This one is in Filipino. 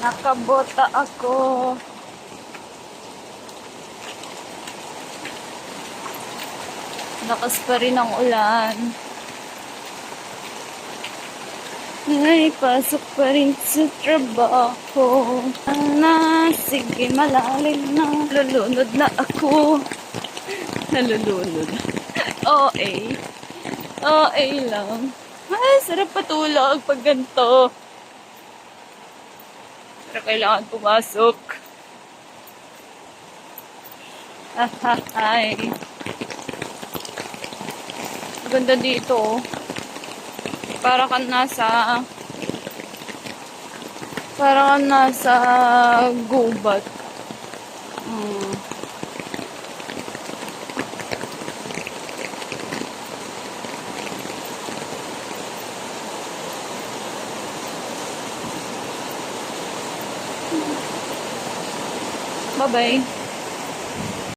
Nakabota ako. Lakas pa rin ang ulan. Ay, pasok pa rin sa trabaho. Sige, malalim na. Nalulunod na ako. Nalulunod. OA. OA lang. Ay, sarap patulog pag ganito. Pero kailangan pumasok. Ay. Ganda dito. Para kang nasa gubat. Bye-bye.